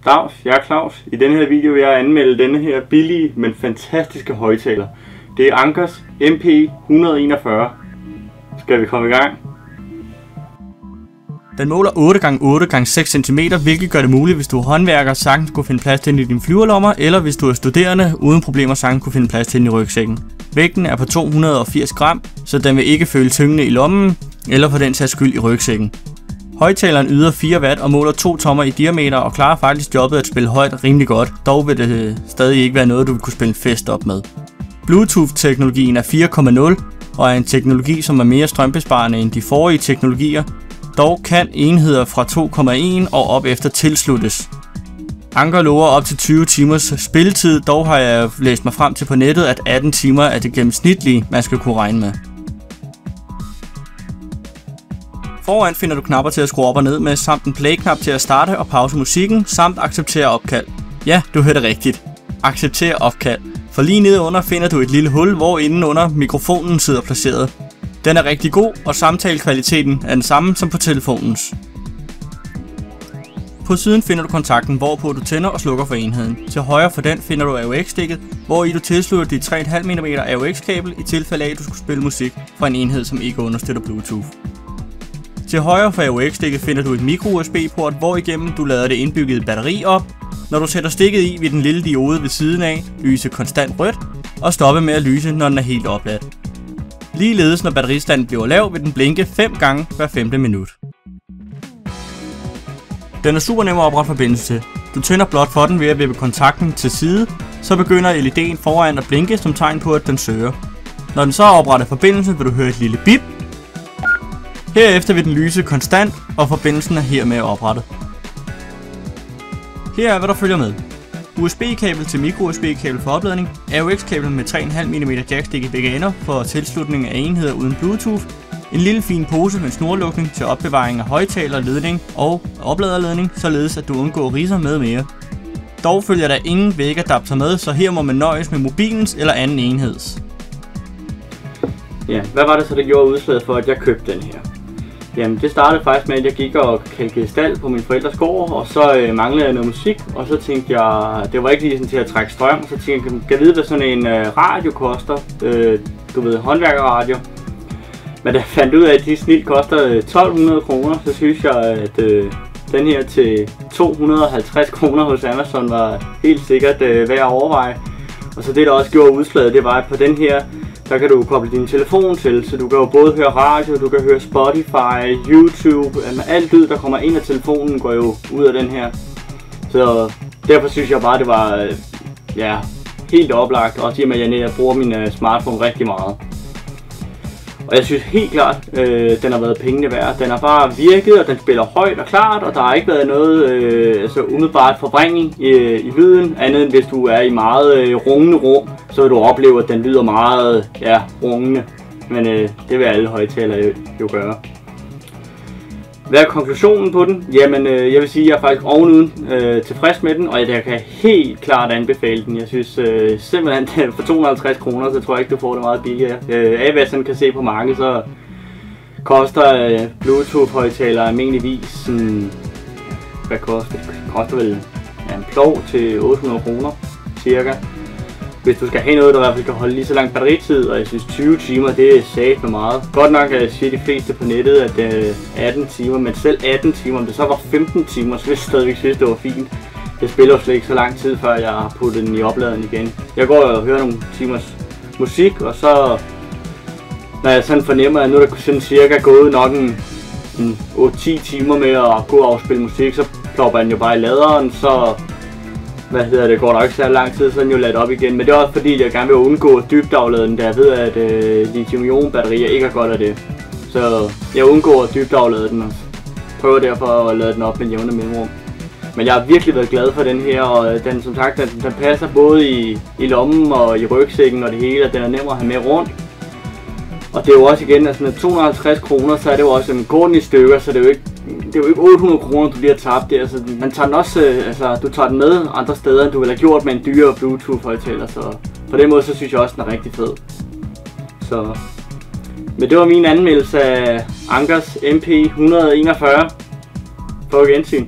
Dags, jeg er Claus. I denne her video vil jeg anmelde denne her billige, men fantastiske højttaler. Det er Ankers MP141. Skal vi komme i gang? Den måler 8x8x6 cm, hvilket gør det muligt, hvis du er håndværker, sagtens kunne finde plads til den i dine flyverlommer, eller hvis du er studerende, uden problemer sagtens kunne finde plads til den i rygsækken. Vægten er på 280 gram, så den vil ikke føle tyngende i lommen, eller for den sags skyld i rygsækken. Højttaleren yder 4 watt og måler 2 tommer i diameter og klarer faktisk jobbet at spille højt rimelig godt, dog vil det stadig ikke være noget, du vil kunne spille fest op med. Bluetooth-teknologien er 4.0 og er en teknologi, som er mere strømbesparende end de forrige teknologier. Dog kan enheder fra 2.1 og op efter tilsluttes. Anker lover op til 20 timers spilletid, dog har jeg læst mig frem til på nettet, at 18 timer er det gennemsnitlige, man skal kunne regne med. Foran finder du knapper til at skrue op og ned med, samt en play-knap til at starte og pause musikken, samt acceptere opkald. Ja, du hørte rigtigt. Acceptere opkald. For lige nede under finder du et lille hul, hvor inden under mikrofonen sidder placeret. Den er rigtig god, og samtalekvaliteten er den samme som på telefonens. På siden finder du kontakten, hvorpå du tænder og slukker for enheden. Til højre for den finder du AUX-stikket, hvor i du tilslutter dit 3,5 mm AUX-kabel i tilfælde af, at du skulle spille musik fra en enhed, som ikke understøtter Bluetooth. Til højre for AUX-stikket finder du et micro-USB-port, hvor igennem du lader det indbyggede batteri op. Når du sætter stikket i, vil den lille diode ved siden af lyse konstant rødt og stoppe med at lyse, når den er helt opladt. Ligeledes når batteristanden bliver lav, vil den blinke 5 gange hver 5. minut. Den er super nem at oprette forbindelse til. Du tænder blot for den ved at vippe kontakten til side, så begynder LED'en foran at blinke som tegn på, at den søger. Når den så har oprettet forbindelse, vil du høre et lille bip. Herefter vil den lyse konstant, og forbindelsen er hermed oprettet. Her er hvad der følger med. USB-kabel til micro-USB-kabel for opladning, AUX-kabel med 3,5 mm jackstik i begge ender for tilslutning af enheder uden Bluetooth, en lille fin pose med snorlukning til opbevaring af højttaler, ledning og opladerledning, således at du undgår ridser med mere. Dog følger der ingen vægadapter med, så her må man nøjes med mobilens eller anden enheds. Ja, hvad var det så, der gjorde udslaget for, at jeg købte den her? Jamen, det startede faktisk med, at jeg gik og kalkede stald på min forældres gård, og så manglede jeg noget musik, og så tænkte jeg, det var ikke lige sådan til at trække strøm, og så tænkte jeg, kan jeg vide, hvad sådan en radio koster, du ved, håndværkerradio. Men da jeg fandt ud af, at de snit koster 1200 kroner, så synes jeg, at den her til 250 kroner hos Amazon var helt sikkert værd at overveje. Og så det, der også gjorde udslaget, det var, at på den her, der kan du koble din telefon til, så du kan jo både høre radio, du kan høre Spotify, YouTube, alt lyd, der kommer ind af telefonen, går jo ud af den her. Så derfor synes jeg bare, det var helt oplagt, også i og med, at jeg bruger min smartphone rigtig meget. Og jeg synes helt klart, den har været pengene værd. Den har bare virket, og den spiller højt og klart, og der har ikke været noget umiddelbart forbrænding i lyden, andet end hvis du er i meget rungende rum, så vil du opleve, at den lyder meget rungende. Men det vil alle højttalere jo gøre. Hvad er konklusionen på den? Jamen, jeg vil sige, at jeg er faktisk ovenuden tilfreds med den, og jeg kan helt klart anbefale den. Jeg synes simpelthen, for 250 kroner, så tror jeg ikke, du får det meget billigere. Af hvad sådan kan se på markedet, så koster Bluetooth-højttalere almindeligvis, hvad koster det? Det koster vel en plov til 800 kroner, cirka. Hvis du skal have noget, der i hvert fald kan holde lige så lang batteritid, og jeg synes 20 timer, det er sat med meget. Godt nok siger de fleste på nettet, at 18 timer, men selv 18 timer, om det så var 15 timer, så vil jeg stadigvæk synes, det var fint. Jeg spiller jo slet ikke så lang tid, før jeg har puttet den i opladeren igen. Jeg går og hører nogle timers musik, og så, når jeg sådan fornemmer, at nu er der sådan cirka gået nok en 8-10 timer med at gå og afspille musik, så plopper den jo bare i laderen, så går der ikke så lang tid, så den jo ladt op igen. Men det er også fordi, jeg gerne vil undgå at dybdeaflade den, da jeg ved, at lithium-ion batterier ikke er godt af det. Så jeg undgår at dybdeaflade den og prøver derfor at lade den op med jævne mellemrum. Men jeg har virkelig været glad for den her, og den, som sagt, den passer både i lommen og i rygsækken og det hele, at den er nemmere at have med rundt. Og det er jo også igen, altså med 250 kroner, så er det jo også en kort i stykker, så det er jo ikke 800 kroner, du lige har tabt det. Altså, man tager den også, du tager den med andre steder, end du ville have gjort med en dyrere Bluetooth-højttaler, så på den måde, så synes jeg også, den er rigtig fed. Så, men det var min anmeldelse af Ankers MP141. På gensyn.